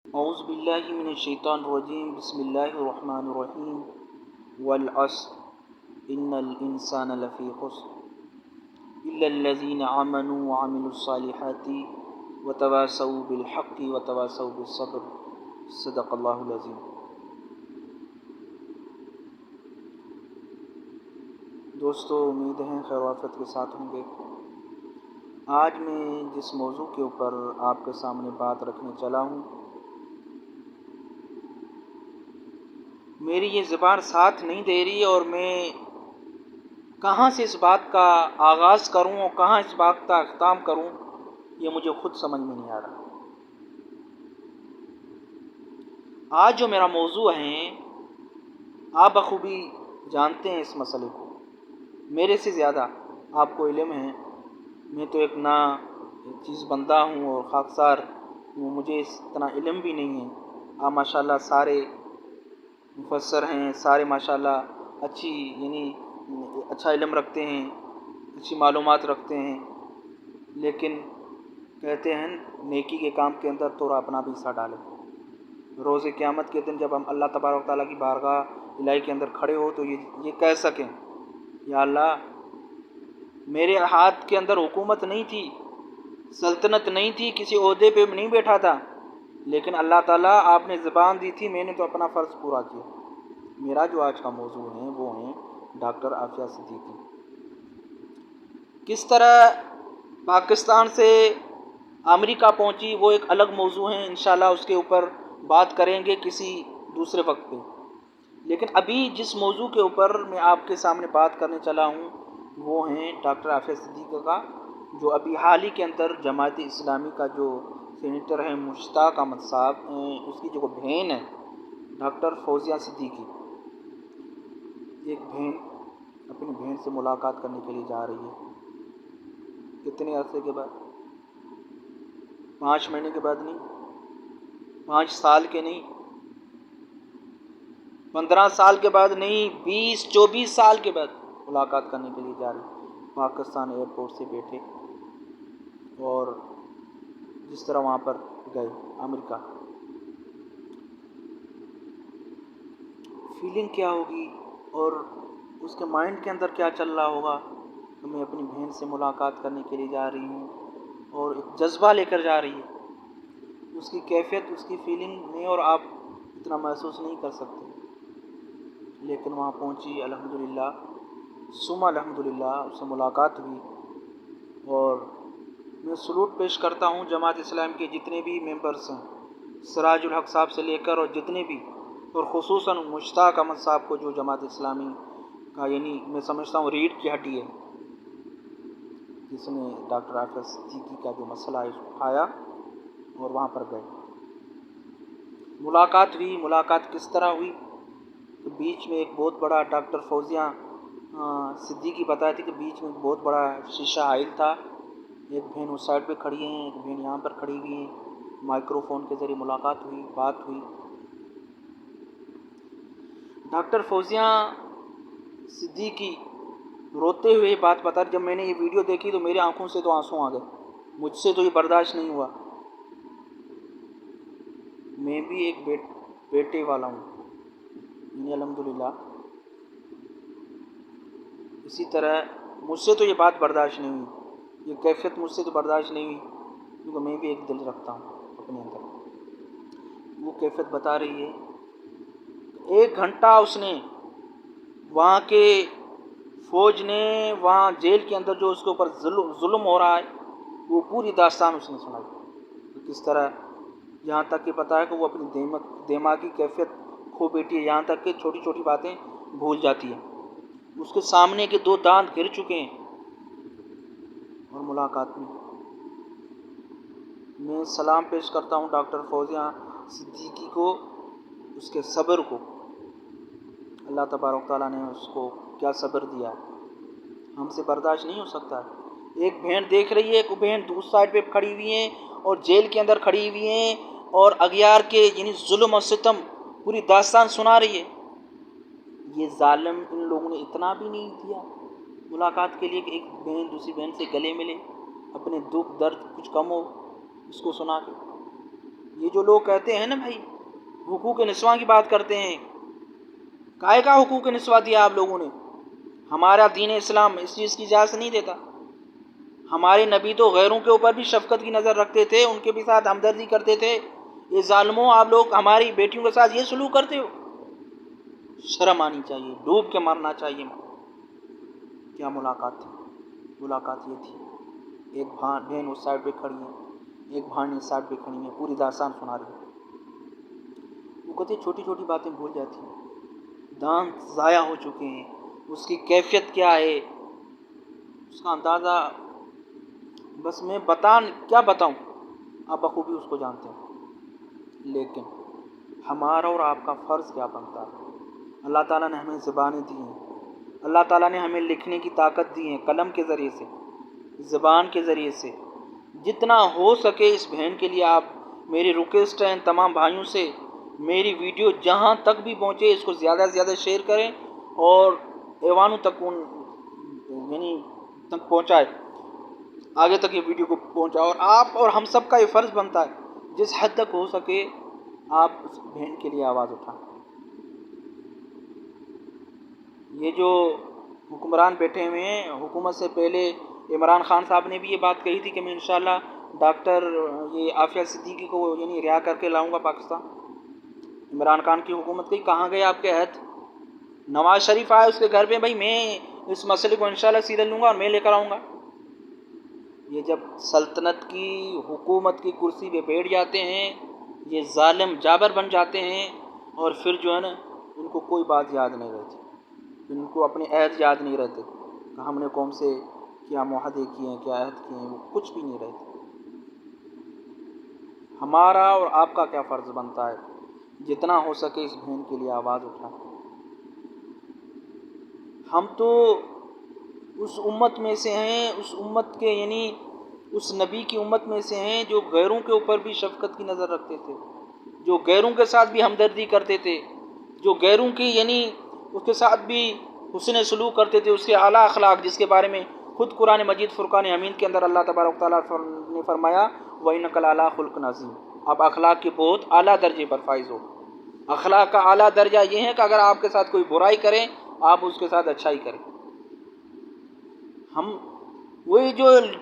اعوذ باللہ من الشیطان الرجیم بسم اللہ الرحمن الرحیم والعصر ان الانسان لفی خسر الا الذین آمنوا وعملوا الصالحات وتواصوا بالحق وتواصوا بالصبر صدق اللہ العظیم۔ دوستو، امید ہے خیر و عافیت کے ساتھ ہوں گے۔ آج میں جس موضوع کے اوپر آپ کے سامنے بات رکھنے چلا ہوں، میری یہ زبان ساتھ نہیں دے رہی اور میں کہاں سے اس بات کا آغاز کروں اور کہاں اس بات کا اختتام کروں، یہ مجھے خود سمجھ میں نہیں آ رہا۔ آج جو میرا موضوع ہے، آپ بخوبی جانتے ہیں اس مسئلے کو، میرے سے زیادہ آپ کو علم ہے۔ میں تو ایک نا چیز بندہ ہوں اور خاکسار ہوں، مجھے اس اتنا علم بھی نہیں ہے۔ آپ ماشاءاللہ سارے مفسر ہیں، سارے ماشاءاللہ اچھا علم رکھتے ہیں، اچھی معلومات رکھتے ہیں، لیکن کہتے ہیں نیکی کے کام کے اندر تھوڑا اپنا بھی حصہ ڈالیں۔ روز قیامت کے دن جب ہم اللہ تبارک و تعالیٰ کی بارگاہ الہی کے اندر کھڑے ہو تو یہ کہہ سکیں، یا اللہ، میرے ہاتھ کے اندر حکومت نہیں تھی، سلطنت نہیں تھی، کسی عہدے پہ نہیں بیٹھا تھا، لیکن اللہ تعالیٰ آپ نے زبان دی تھی، میں نے تو اپنا فرض پورا کیا۔ میرا جو آج کا موضوع ہے وہ ہیں ڈاکٹر عافیہ صدیقی۔ کس طرح پاکستان سے امریکہ پہنچی وہ ایک الگ موضوع ہے، انشاءاللہ اس کے اوپر بات کریں گے کسی دوسرے وقت پہ۔ لیکن ابھی جس موضوع کے اوپر میں آپ کے سامنے بات کرنے چلا ہوں وہ ہیں ڈاکٹر عافیہ صدیقی کا، جو ابھی حال ہی کے اندر جماعت اسلامی کا جو سینیٹر ہیں مشتاق احمد صاحب، اس کی جو بہن ہے ڈاکٹر فوزیہ صدیقی، ایک بہن اپنی بہن سے ملاقات کرنے کے لیے جا رہی ہے۔ کتنے عرصے کے بعد؟ 5 مہینے کے بعد نہیں، 5 سال کے نہیں، 15 سال کے بعد نہیں، 20-24 سال کے بعد ملاقات کرنے کے لیے جا رہی ہے۔ پاکستان ایئرپورٹ سے بیٹھے اور جس طرح وہاں پر گئے امریکہ، فیلنگ کیا ہوگی اور اس کے مائنڈ کے اندر کیا چل رہا ہوگا کہ میں اپنی بہن سے ملاقات کرنے کے لیے جا رہی ہوں اور ایک جذبہ لے کر جا رہی ہے۔ اس کی کیفیت، اس کی فیلنگ میں اور آپ اتنا محسوس نہیں کر سکتے، لیکن وہاں پہنچی الحمدللہ، ثم الحمدللہ اس سے ملاقات ہوئی۔ اور میں سلوٹ پیش کرتا ہوں جماعت اسلام کے جتنے بھی ممبرس ہیں، سراج الحق صاحب سے لے کر اور جتنے بھی، اور خصوصاً مشتاق احمد صاحب کو جو جماعت اسلامی کا میں سمجھتا ہوں ریڑھ کی ہڈی ہے، جس نے ڈاکٹر عافیہ صدیقی کا جو مسئلہ ہے اس کو اٹھایا اور وہاں پر گئے۔ ملاقات ہوئی۔ ملاقات کس طرح ہوئی؟ تو بیچ میں ایک بہت بڑا، ڈاکٹر فوزیہ صدیقی بتائی تھی کہ بیچ میں ایک بہت بڑا شیشہ حائل تھا، ایک بہن اس سائڈ پہ کھڑی ہیں، ایک بہن یہاں پر کھڑی ہوئی ہیں، مائکرو فون کے ذریعے ملاقات ہوئی، بات ہوئی۔ ڈاکٹر فوزیہ صدیقی روتے ہوئے بات بتا رہی، جب میں نے یہ ویڈیو دیکھی تو میری آنکھوں سے تو آنسو آ گئے، مجھ سے تو یہ برداشت نہیں ہوا۔ میں بھی ایک بیٹے والا ہوں، الحمدللہ، اسی طرح مجھ سے تو یہ بات برداشت نہیں ہوئی، یہ کیفیت مجھ سے تو برداشت نہیں ہوئی، کیونکہ میں بھی ایک دل رکھتا ہوں اپنے اندر۔ وہ کیفیت بتا رہی ہے، 1 گھنٹہ اس نے وہاں کے فوج نے، وہاں جیل کے اندر جو اس کے اوپر ظلم ہو رہا ہے وہ پوری داستان اس نے سنائی۔ کس طرح، یہاں تک کہ پتہ ہے کہ وہ اپنی دماغی کیفیت کھو بیٹھی ہے، یہاں تک کہ چھوٹی چھوٹی باتیں بھول جاتی ہیں۔ اس کے سامنے کے 2 دانت گر چکے ہیں۔ اور ملاقات میں سلام پیش کرتا ہوں ڈاکٹر فوزیہ صدیقی کو، اس کے صبر کو۔ اللہ تبارک تعالیٰ نے اس کو کیا صبر دیا، ہم سے برداشت نہیں ہو سکتا۔ ایک بہن دیکھ رہی ہے، ایک بہن دوسری سائڈ پہ کھڑی ہوئی ہیں اور جیل کے اندر کھڑی ہوئی ہیں اور اغیار کے ظلم و ستم پوری داستان سنا رہی ہے۔ یہ ظالم ان لوگوں نے اتنا بھی نہیں دیا ملاقات کے لیے کہ ایک بہن دوسری بہن سے گلے ملے، اپنے دکھ درد کچھ کم ہو اس کو سنا کے۔ یہ جو لوگ کہتے ہیں نا بھائی حقوق نسواں کی بات کرتے ہیں، کائے کا حقوق نسواں دیا آپ لوگوں نے؟ ہمارا دین اسلام اس چیز کی اجازت نہیں دیتا۔ ہمارے نبی تو غیروں کے اوپر بھی شفقت کی نظر رکھتے تھے، ان کے بھی ساتھ ہمدردی کرتے تھے۔ یہ ظالموں، آپ لوگ ہماری بیٹیوں کے ساتھ یہ سلوک کرتے ہو؟ شرم آنی چاہیے، ڈوب کے مرنا چاہیے۔ کیا ملاقات تھی؟ ملاقات یہ تھی، ایک بہن اس سائڈ پہ کھڑی ہے، ایک بھائی اس سائڈ پہ کھڑی ہے، پوری داستان سنا رہی ہے۔ وہ کہتے چھوٹی چھوٹی باتیں بھول جاتی ہیں، دانت ضائع ہو چکے ہیں، اس کی کیفیت کیا ہے اس کا اندازہ بس میں کیا بتاؤں، آپ بخوبی اس کو جانتے ہیں۔ لیکن ہمارا اور آپ کا فرض کیا بنتا ہے؟ اللہ تعالیٰ نے ہمیں زبانیں دی ہیں، اللہ تعالیٰ نے ہمیں لکھنے کی طاقت دی ہے، قلم کے ذریعے سے، زبان کے ذریعے سے۔ جتنا ہو سکے اس بہن کے لیے آپ، میری ریکویسٹ ہے تمام بھائیوں سے، میری ویڈیو جہاں تک بھی پہنچے اس کو زیادہ سے زیادہ شیئر کریں اور ایوانوں تک تک پہنچائے، آگے تک یہ ویڈیو کو پہنچائے۔ اور آپ اور ہم سب کا یہ فرض بنتا ہے جس حد تک ہو سکے آپ اس بہن کے لیے آواز اٹھائیں۔ یہ جو حکمران بیٹھے ہوئے ہیں، حکومت سے پہلے عمران خان صاحب نے بھی یہ بات کہی تھی کہ میں انشاءاللہ ڈاکٹر یہ عافیہ صدیقی کو رہا کر کے لاؤں گا پاکستان۔ عمران خان کی حکومت کی کہاں گئے آپ کے عہد؟ نواز شریف آئے اس کے گھر پہ، بھائی میں اس مسئلے کو انشاءاللہ سیدھا لوں گا اور میں لے کر آؤں گا۔ یہ جب سلطنت کی حکومت کی کرسی پہ بیٹھ جاتے ہیں، یہ ظالم جابر بن جاتے ہیں، اور پھر جو ہے نا ان کو کوئی بات یاد نہیں رہتی، ان کو اپنے عہد یاد نہیں رہتے کہ ہم نے قوم سے کیا معاہدے کیے ہیں، کیا عہد کیے ہیں، وہ کچھ بھی نہیں رہتے۔ ہمارا اور آپ کا کیا فرض بنتا ہے؟ جتنا ہو سکے اس بہن کے لیے آواز اٹھائیں۔ ہم تو اس امت میں سے ہیں، اس امت کے اس نبی کی امت میں سے ہیں جو غیروں کے اوپر بھی شفقت کی نظر رکھتے تھے، جو غیروں کے ساتھ بھی ہمدردی کرتے تھے، جو غیروں کی اس کے ساتھ بھی حسن سلوک کرتے تھے، اس کے اعلیٰ اخلاق جس کے بارے میں خود قرآن مجید فرقان حمید کے اندر اللہ تبارک و تعالیٰ نے فرمایا وَإِنَّكَ لَعَلَىٰ خُلُقٍ عَظِيمٍ۔ آپ اخلاق کے بہت اعلیٰ درجے پر فائز ہو۔ اخلاق کا اعلیٰ درجہ یہ ہے کہ اگر آپ کے ساتھ کوئی برائی کرے آپ اس کے ساتھ اچھائی کریں۔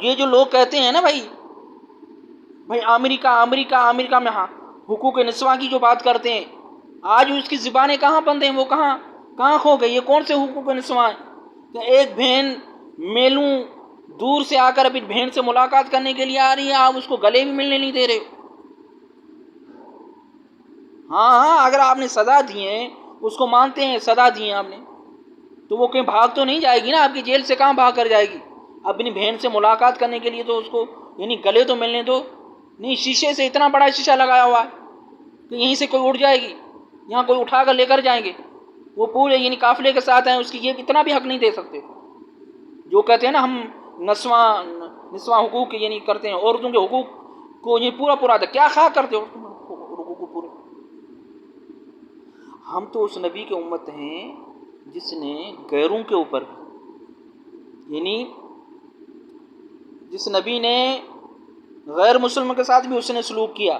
یہ جو لوگ کہتے ہیں نا بھائی امریکہ میں حقوق نسواں کی جو بات کرتے ہیں، آج اس کی زبانیں کہاں بند ہیں، وہ کہاں کھو گئی؟ یہ کون سے حقوق نسواں ہیں کہ ایک بہن میلوں دور سے آ کر اپنی بہن سے ملاقات کرنے کے لیے آ رہی ہے، آپ اس کو گلے بھی ملنے نہیں دے رہے ہو؟ ہاں اگر آپ نے سزا دی ہے، اس کو مانتے ہیں سزا دی ہے آپ نے، تو وہ کہیں بھاگ تو نہیں جائے گی نا آپ کی جیل سے، کہاں بھاگ کر جائے گی؟ اپنی بہن سے ملاقات کرنے کے لیے تو اس کو گلے تو ملنے دو۔ نہیں، شیشے سے اتنا بڑا شیشہ لگایا ہوا ہے کہ یہیں سے کوئی اٹھ جائے گی، یہاں کوئی اٹھا کر لے کر جائیں گے، وہ پورے قافلے کے ساتھ ہیں، اس کی یہ اتنا بھی حق نہیں دے سکتے۔ جو کہتے ہیں نا ہم نسواں حقوق کرتے ہیں، عورتوں کے حقوق کو پورا تھا، کیا خواہ کرتے ہو حقوق کو پورے؟ ہم تو اس نبی کی امت ہیں جس نے غیروں کے اوپر جس نبی نے غیر مسلم کے ساتھ بھی اس نے سلوک کیا۔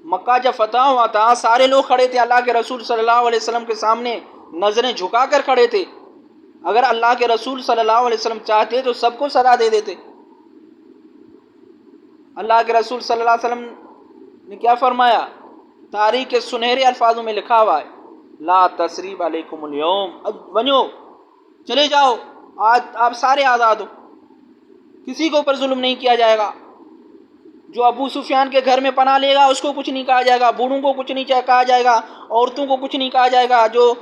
مکہ جب فتح ہوا تھا، سارے لوگ کھڑے تھے اللہ کے رسول صلی اللہ علیہ وسلم کے سامنے، نظریں جھکا کر کھڑے تھے۔ اگر اللہ کے رسول صلی اللہ علیہ وسلم چاہتے تو سب کو سزا دے دیتے۔ اللہ کے رسول صلی اللہ علیہ وسلم نے کیا فرمایا؟ تاریخ کے سنہرے الفاظوں میں لکھا ہوا ہے، لا تثریب علیکم اليوم، اب بنو چلے جاؤ، آج آپ سارے آزاد ہو، کسی کے اوپر ظلم نہیں کیا جائے گا۔ جو ابو سفیان کے گھر میں پناہ لے گا اس کو کچھ نہیں کہا جائے گا، بوڑھوں کو کچھ نہیں کہا جائے گا، عورتوں کو کچھ نہیں کہا جائے گا، جو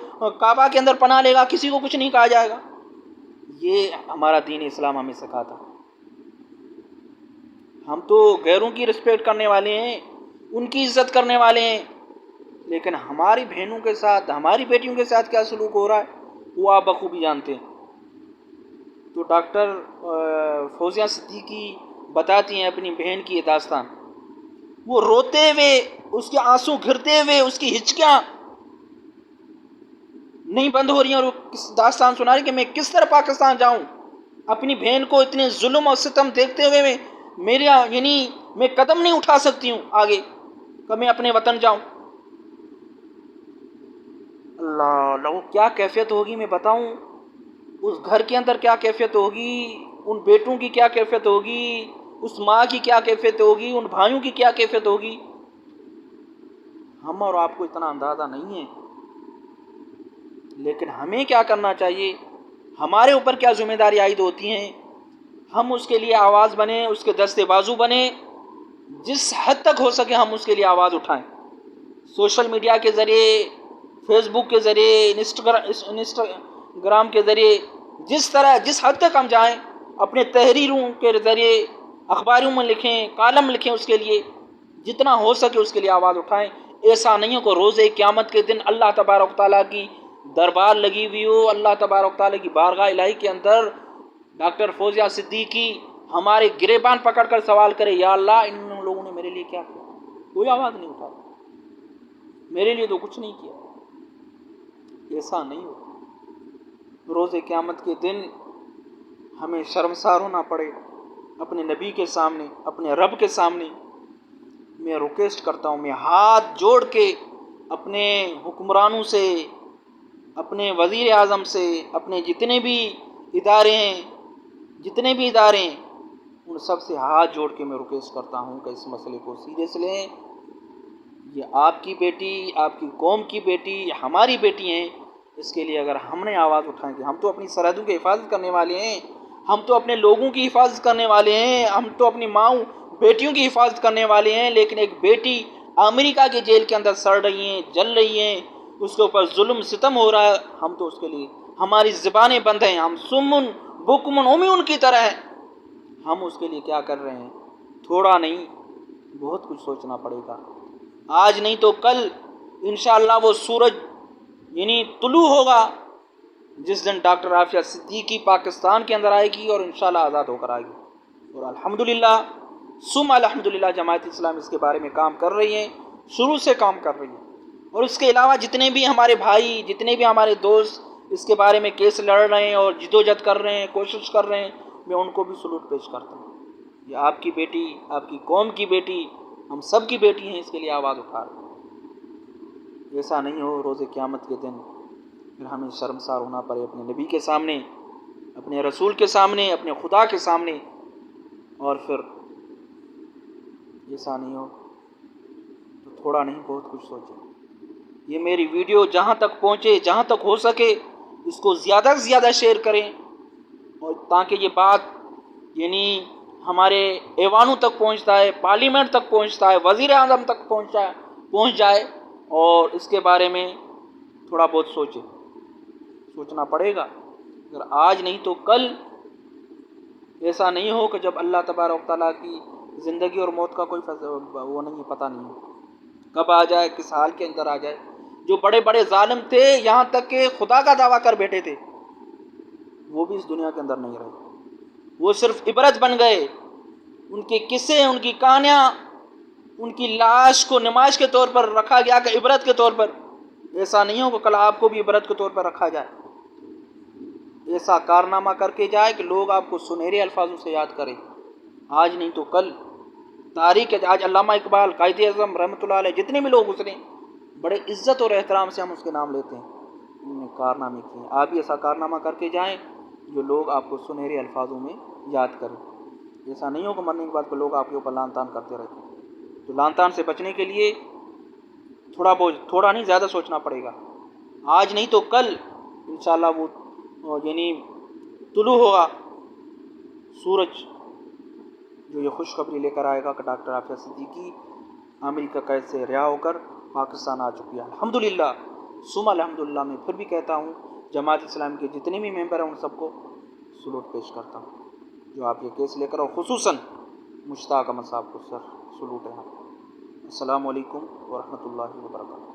کعبہ کے اندر پناہ لے گا کسی کو کچھ نہیں کہا جائے گا۔ یہ ہمارا دین اسلام ہمیں سکھاتا۔ ہم تو غیروں کی رسپیکٹ کرنے والے ہیں، ان کی عزت کرنے والے ہیں، لیکن ہماری بہنوں کے ساتھ، ہماری بیٹیوں کے ساتھ کیا سلوک ہو رہا ہے وہ آپ بخوبی جانتے ہیں۔ تو ڈاکٹر فوزیہ صدیقی بتاتی ہیں اپنی بہن کی یہ داستان، وہ روتے ہوئے، اس کے آنسو گرتے ہوئے، اس کی ہچکیاں نہیں بند ہو رہی ہیں، اور وہ داستان سنا رہی کہ میں کس طرح پاکستان جاؤں، اپنی بہن کو اتنے ظلم اور ستم دیکھتے ہوئے میں میرا یعنی میں قدم نہیں اٹھا سکتی ہوں آگے کہ میں اپنے وطن جاؤں. اللہ اللہ، وہ کیا کیفیت ہوگی میں بتاؤں. اس گھر کے اندر کیا کیفیت ہوگی، ان بیٹوں کی کیا کیفیت ہوگی، اس ماں کی کیا کیفیت ہوگی، ان بھائیوں کی کیا کیفیت ہوگی. ہم اور آپ کو اتنا اندازہ نہیں ہے. لیکن ہمیں کیا کرنا چاہیے، ہمارے اوپر کیا ذمہ داری عائد ہوتی ہیں. ہم اس کے لیے آواز بنیں، اس کے دستے بازو بنیں. جس حد تک ہو سکے ہم اس کے لیے آواز اٹھائیں. سوشل میڈیا کے ذریعے، فیس بک کے ذریعے، انسٹاگرام کے ذریعے، جس حد تک ہم جائیں، اپنے تحریروں کے ذریعے اخباروں میں لکھیں، کالم لکھیں، اس کے لیے جتنا ہو سکے اس کے لیے آواز اٹھائیں. ایسا نہیں ہو کہ روز قیامت کے دن اللہ تبارک تعالیٰ کی دربار لگی ہوئی ہو، اللہ تبارک تعالیٰ کی بارگاہ الہی کے اندر ڈاکٹر فوزیہ صدیقی ہمارے گریبان پکڑ کر سوال کرے، یا اللہ ان لوگوں نے میرے لیے کیا کیا. کوئی آواز نہیں اٹھا، میرے لیے تو کچھ نہیں کیا. ایسا نہیں ہو. روز قیامت کے دن ہمیں شرمسار ہونا پڑے اپنے نبی کے سامنے، اپنے رب کے سامنے. میں ریکویسٹ کرتا ہوں، میں ہاتھ جوڑ کے اپنے حکمرانوں سے، اپنے وزیر اعظم سے، اپنے جتنے بھی ادارے ہیں، ان سب سے ہاتھ جوڑ کے میں ریکویسٹ کرتا ہوں کہ اس مسئلے کو سیریس لیں. یہ آپ کی بیٹی، آپ کی قوم کی بیٹی، ہماری بیٹی ہیں. اس کے لیے اگر ہم نے آواز اٹھائیں گے، ہم تو اپنی سرحدوں کی حفاظت کرنے والے ہیں، ہم تو اپنے لوگوں کی حفاظت کرنے والے ہیں، ہم تو اپنی ماؤں بیٹیوں کی حفاظت کرنے والے ہیں. لیکن ایک بیٹی امریکہ کے جیل کے اندر سڑ رہی ہیں، جل رہی ہیں، اس کے اوپر ظلم ستم ہو رہا ہے. ہم تو اس کے لیے، ہماری زبانیں بند ہیں، ہم سمن بکمن عمیون کی طرح ہیں. ہم اس کے لیے کیا کر رہے ہیں؟ تھوڑا نہیں، بہت کچھ سوچنا پڑے گا. آج نہیں تو کل انشاءاللہ وہ سورج یعنی طلوع ہوگا، جس دن ڈاکٹر عافیہ صدیقی پاکستان کے اندر آئے گی اور انشاءاللہ آزاد ہو کر آئے گی. اور الحمدللہ ثم الحمدللہ جماعت اسلامی اس کے بارے میں کام کر رہی ہے، شروع سے کام کر رہی ہے. اور اس کے علاوہ جتنے بھی ہمارے بھائی، جتنے بھی ہمارے دوست اس کے بارے میں کیس لڑ رہے ہیں اور جدوجہد کر رہے ہیں، کوشش کر رہے ہیں، میں ان کو بھی سلوٹ پیش کرتا ہوں. یہ آپ کی بیٹی، آپ کی قوم کی بیٹی، ہم سب کی بیٹی ہیں. اس کے لیے آواز اٹھا رہے ہیں. ایسا نہیں ہو روز قیامت کے دن پھر ہمیں شرمسار ہونا پڑے اپنے نبی کے سامنے، اپنے رسول کے سامنے، اپنے خدا کے سامنے. اور پھر ایسا نہیں ہو تو تھوڑا نہیں، بہت کچھ سوچیں. یہ میری ویڈیو جہاں تک پہنچے، جہاں تک ہو سکے اس کو زیادہ سے زیادہ شیئر کریں، اور تاکہ یہ بات یعنی ہمارے ایوانوں تک پہنچتا ہے، پارلیمنٹ تک پہنچتا ہے، وزیر اعظم تک پہنچ جائے. اور اس کے بارے میں تھوڑا بہت سوچنا پڑے گا. اگر آج نہیں تو کل ایسا نہیں ہو کہ جب اللہ تبارک تعالیٰ کی زندگی اور موت کا کوئی وہ نہیں، پتہ نہیں کب آ جائے، کس حال کے اندر آ جائے. جو بڑے بڑے ظالم تھے، یہاں تک کہ خدا کا دعویٰ کر بیٹھے تھے، وہ بھی اس دنیا کے اندر نہیں رہے. وہ صرف عبرت بن گئے. ان کے قصے، ان کی کہانیاں، ان کی لاش کو نمائش کے طور پر رکھا گیا کہ عبرت کے طور پر. ایسا نہیں ہو کہ کل آپ کو بھی عبرت کے طور پر رکھا جائے. ایسا کارنامہ کر کے جائے کہ لوگ آپ کو سنہرے الفاظوں سے یاد کریں. آج نہیں تو کل تاریخ. آج علامہ اقبال، قائد اعظم رحمۃ اللہ علیہ، جتنے بھی لوگ گزرے بڑے عزت اور احترام سے ہم اس کے نام لیتے ہیں. انہوں نے کارنامے کیے. آپ بھی ایسا کارنامہ کر کے جائیں جو لوگ آپ کو سنہرے الفاظوں میں یاد کریں. ایسا نہیں ہو کہ مرنے کے بعد کو لوگ آپ کے اوپر لعن طعن کرتے رہتے ہیں. تو لعن طعن سے بچنے کے لیے تھوڑا نہیں، زیادہ سوچنا پڑے گا. آج نہیں تو کل انشاءاللہ وہ یعنی طلوع ہوگا سورج، جو یہ خوشخبری لے کر آئے گا کہ ڈاکٹر عافیہ صدیقی امریکہ قید سے رہا ہو کر پاکستان آ چکی ہے. الحمدللہ ثم الحمدللہ. میں پھر بھی کہتا ہوں، جماعت اسلامی کے جتنے بھی ممبر ہیں ان سب کو سلوٹ پیش کرتا ہوں جو آپ یہ کیس لے کر، اور خصوصاً مشتاق احمد صاحب کو سر سلوٹ ہے. السلام علیکم ورحمۃ اللہ وبرکاتہ.